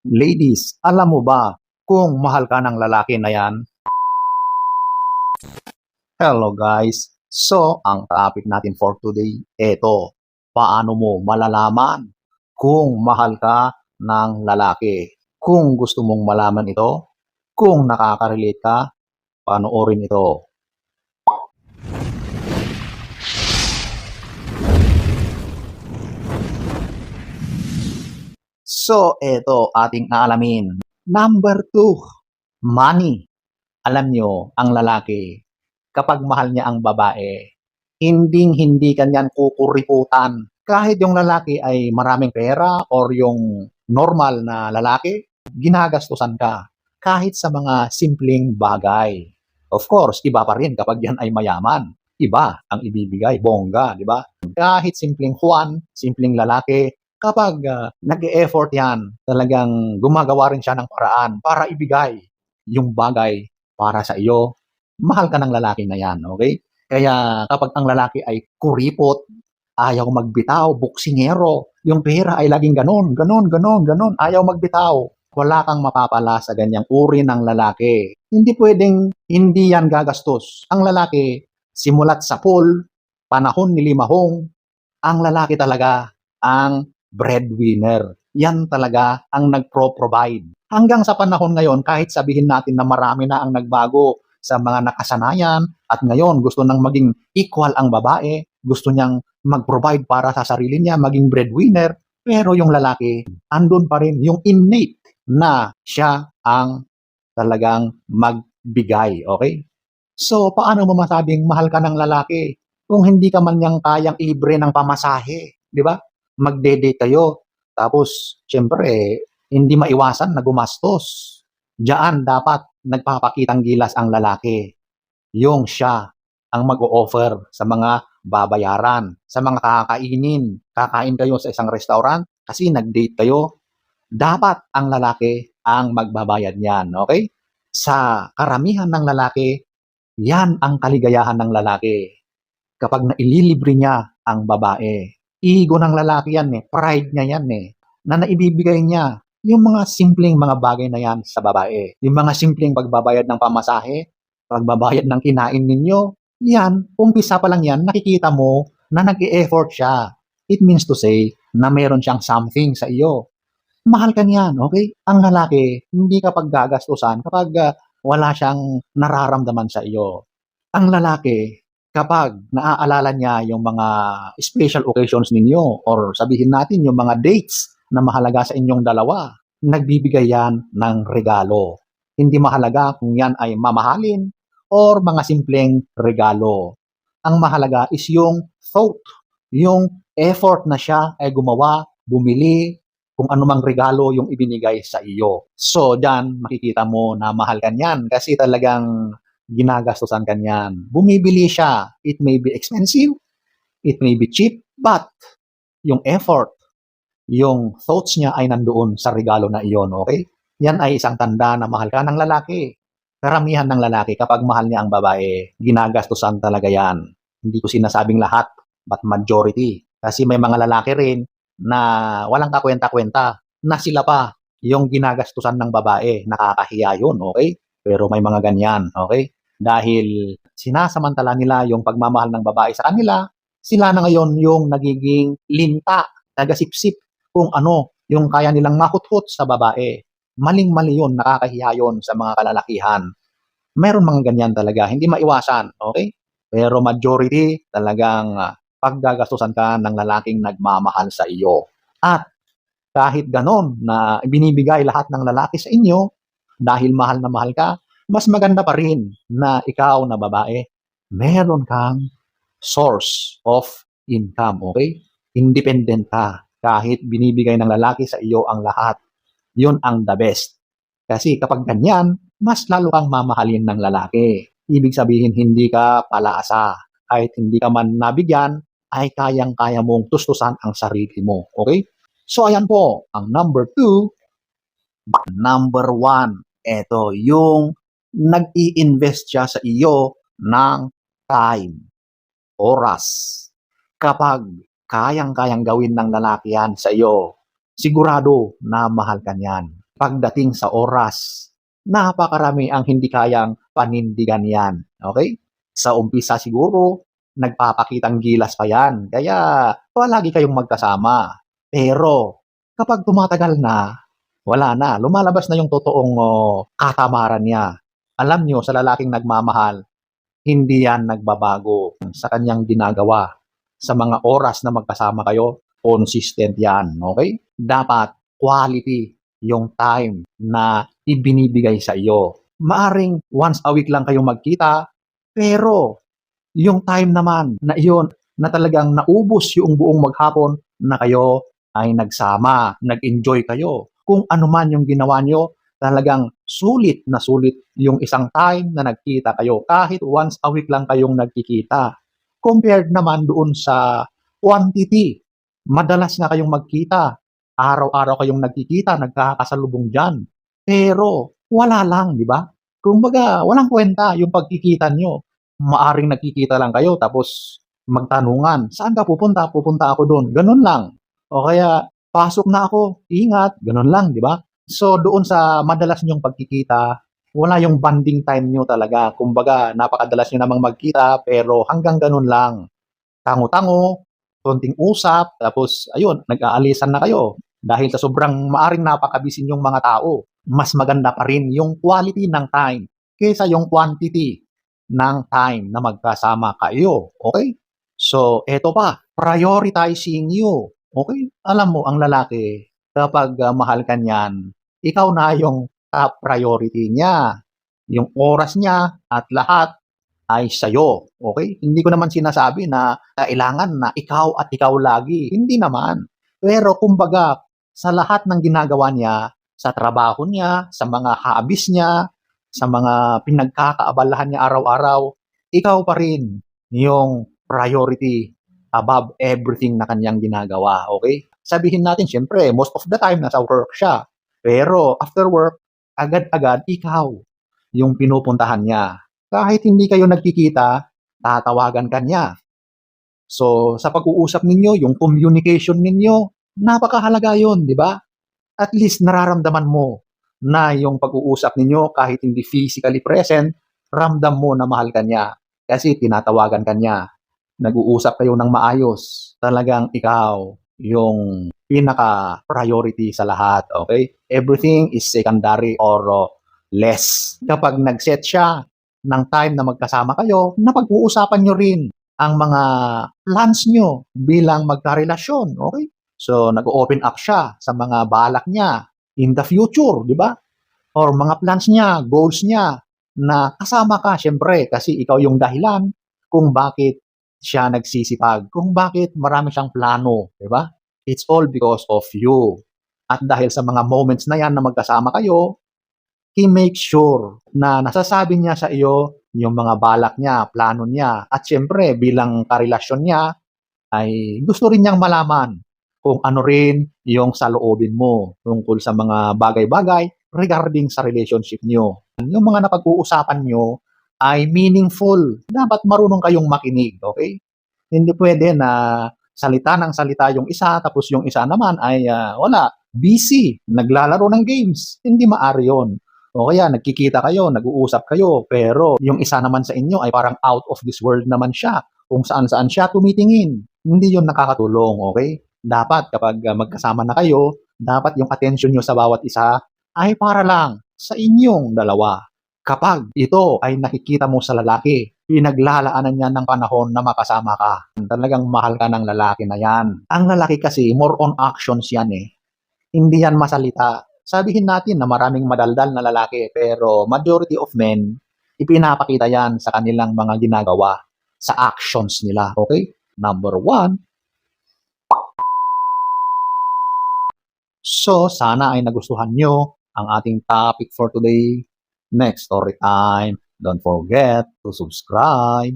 Ladies, alam mo ba kung mahal ka ng lalaki na yan? Hello guys! So, ang topic natin for today, eto, paano mo malalaman kung mahal ka ng lalaki? Kung gusto mong malaman ito, kung nakaka-relate ka, panoorin ito. So, eto ating aalamin. Number 2, money. Alam nyo, ang lalaki, kapag mahal niya ang babae, hinding-hindi kanyan kukuriputan. Kahit yung lalaki ay maraming pera or yung normal na lalaki, ginagastusan ka. Kahit sa mga simpleng bagay. Of course, iba pa rin kapag yan ay mayaman. Iba ang ibibigay, bongga, di ba? Kahit simpleng Juan, simpleng lalaki, kapag nag-e-effort yan, talagang gumagawa rin siya ng paraan para ibigay yung bagay para sa iyo, mahal ka ng lalaki na yan, okay? Kaya kapag ang lalaki ay kuripot, ayaw magbitaw, buksingero, yung pera ay laging ganon, ganon, ganon, ganon, ayaw magbitaw. Wala kang mapapala sa ganyang uri ng lalaki. Hindi pwedeng hindi yan gagastos. Ang lalaki, simulat sa pool, panahon ni Limahong, ang lalaki talaga ang breadwinner. Yan talaga ang nagpro-provide. Hanggang sa panahon ngayon, kahit sabihin natin na marami na ang nagbago sa mga nakasanayan at ngayon gusto nang maging equal ang babae, gusto niyang mag-provide para sa sarili niya, maging breadwinner, pero yung lalaki, andun pa rin yung innate na siya ang talagang magbigay, okay? So, paano mo masabing mahal ka ng lalaki kung hindi ka man niyang kayang libre ng pamasahe, di ba? Magde-date kayo, tapos, syempre, hindi maiwasan na gumastos. Diyan dapat nagpapakitang gilas ang lalaki. Yung siya ang mag-o-offer sa mga babayaran, sa mga kakainin. Kakain kayo sa isang restaurant kasi nag-date kayo. Dapat ang lalaki ang magbabayad niyan, okay? Sa karamihan ng lalaki, yan ang kaligayahan ng lalaki. Kapag naililibre niya ang babae, ego ng lalaki yan eh, pride niya yan eh, na naibibigay niya yung mga simpleng mga bagay na yan sa babae. Yung mga simpleng pagbabayad ng pamasahe, pagbabayad ng kinain ninyo, yan, umpisa pa lang yan, nakikita mo na nag-e-effort siya. It means to say na meron siyang something sa iyo. Mahal ka niyan, okay? Ang lalaki, hindi kapag gagastusan, kapag wala siyang nararamdaman sa iyo. Ang lalaki, kapag naaalala niya yung mga special occasions ninyo or sabihin natin yung mga dates na mahalaga sa inyong dalawa, nagbibigay yan ng regalo. Hindi mahalaga kung yan ay mamahalin or mga simpleng regalo. Ang mahalaga is yung thought, yung effort na siya ay gumawa, bumili, kung anumang regalo yung ibinigay sa iyo. So, dyan makikita mo na mahal ka niyan kasi talagang ginagastusan ka niyan. Bumibili siya. It may be expensive, it may be cheap, but yung effort, yung thoughts niya ay nandoon sa regalo na iyon, okay? Yan ay isang tanda na mahal ka ng lalaki. Karamihan ng lalaki, kapag mahal niya ang babae, ginagastusan talaga yan. Hindi ko sinasabing lahat, but majority. Kasi may mga lalaki rin na walang kakwenta-kwenta, na sila pa yung ginagastusan ng babae. Nakakahiya yun, okay? Pero may mga ganyan, okay? Dahil sinasamantala nila yung pagmamahal ng babae sa kanila, sila na ngayon yung nagiging linta, tagasipsip kung ano yung kaya nilang mahuthot sa babae. Maling-mali yun, nakakahiya yun sa mga kalalakihan. Meron mga ganyan talaga, hindi maiwasan, okay? Pero majority talagang paggagastusan ka ng lalaking nagmamahal sa iyo. At kahit ganon na binibigay lahat ng lalaki sa inyo, dahil mahal na mahal ka, mas maganda pa rin na ikaw na babae, meron kang source of income, okay? Independent ka. Kahit binibigay ng lalaki sa iyo ang lahat, yun ang the best. Kasi kapag ganyan, mas lalo kang mamahalin ng lalaki. Ibig sabihin, hindi ka palaasa. Kahit hindi ka man nabigyan, ay kayang-kaya mong tustusan ang sarili mo. Okay? So, ayan po, ang number 2. Number 1, eto, yung nag-i-invest siya sa iyo ng time, oras. Kapag kayang-kayang gawin ng lalaki yan sa iyo, sigurado na mahal ka niyan. pagdating sa oras, napakarami ang hindi kayang panindigan yan. Okay? Sa umpisa siguro, nagpapakitang gilas pa yan. Kaya palagi kayong magkasama. Pero kapag tumatagal na, wala na. Lumalabas na yung totoong katamaran niya. Alam nyo, sa lalaking nagmamahal, hindi yan nagbabago sa kanyang ginagawa. Sa mga oras na magkasama kayo, consistent yan. Okay? Dapat quality yung time na ibinibigay sa iyo. Maaring once a week lang kayong magkita, pero yung time naman na iyon na talagang naubos yung buong maghapon na kayo ay nagsama, nag-enjoy kayo. Kung ano man yung ginawa nyo, talagang sulit na sulit yung isang time na nagkita kayo. Kahit once a week lang kayong nagkikita. Compared naman doon sa quantity. Madalas na kayong magkita. Araw-araw kayong nagkikita, nagkakasalubong dyan. Pero wala lang, di ba? Kumbaga, walang kwenta yung pagkikita nyo. Maaring nagkikita lang kayo tapos magtanungan, saan ka pupunta? Pupunta ako doon. Ganun lang. O kaya, pasok na ako, ingat. Ganun lang, di ba? So, doon sa madalas nyong pagkikita, wala yung bonding time nyo talaga. Kumbaga, napakadalas nyo namang magkita, pero hanggang ganun lang. Tango-tango, konting usap, tapos, ayun, nag-aalisan na kayo. Dahil sa sobrang maaring napakabisin yung mga tao, mas maganda pa rin yung quality ng time kaysa yung quantity ng time na magkasama kayo. Okay? So, eto pa, prioritizing you. Okay? Alam mo, ang lalaki, kapag mahal ka niyan, ikaw na yung top priority niya. Yung oras niya at lahat ay sa'yo. Okay? Hindi ko naman sinasabi na kailangan na ikaw at ikaw lagi. Hindi naman. Pero kumbaga, sa lahat ng ginagawa niya, sa trabaho niya, sa mga hobbies niya, sa mga pinagkakaabalahan niya araw-araw, ikaw pa rin yung priority above everything na kanyang ginagawa. Okay? Sabihin natin, syempre, most of the time nasa work siya. Pero after work, agad-agad ikaw yung pinupuntahan niya. Kahit hindi kayo nagkikita, tatawagan ka niya. So, sa pag-uusap ninyo, yung communication ninyo, napakahalaga yun, di ba? At least nararamdaman mo na yung pag-uusap ninyo, kahit hindi physically present, ramdam mo na mahal ka niya. Kasi tinatawagan ka niya. Nag-uusap kayo ng maayos. Talagang ikaw yung pinaka-priority sa lahat, okay? Everything is secondary or less. Kapag nag-set siya ng time na magkasama kayo, napag-uusapan nyo rin ang mga plans nyo bilang magkarelasyon, okay? So, nag-open up siya sa mga balak niya in the future, di ba? Or mga plans niya, goals niya, na kasama ka, syempre, kasi ikaw yung dahilan kung bakit siya nagsisipag, kung bakit marami siyang plano, di ba? It's all because of you. At dahil sa mga moments na yan na magkasama kayo, he makes sure na nasasabi niya sa iyo yung mga balak niya, plano niya. At syempre, bilang karelasyon niya, ay gusto rin niyang malaman kung ano rin yung saloobin mo tungkol sa mga bagay-bagay regarding sa relationship niyo. Yung mga napag-uusapan niyo ay meaningful. Dapat marunong kayong makinig, okay? Hindi pwede na salita ng salita yung isa, tapos yung isa naman ay wala, busy, naglalaro ng games. Hindi maari yun. O kaya nagkikita kayo, nag-uusap kayo, pero yung isa naman sa inyo ay parang out of this world naman siya. Kung saan-saan siya tumitingin. Hindi yun nakakatulong, okay? Dapat kapag magkasama na kayo, dapat yung attention nyo sa bawat isa ay para lang sa inyong dalawa. Kapag ito ay nakikita mo sa lalaki, pinaglalaanan niya ng panahon na makasama ka. Talagang mahal ka ng lalaki na yan. Ang lalaki kasi, more on actions yan eh. Hindi yan masalita. Sabihin natin na maraming madaldal na lalaki, pero majority of men, ipinapakita yan sa kanilang mga ginagawa, sa actions nila. Okay? Number one. So, sana ay nagustuhan nyo ang ating topic for today. Next story time. Don't forget to subscribe.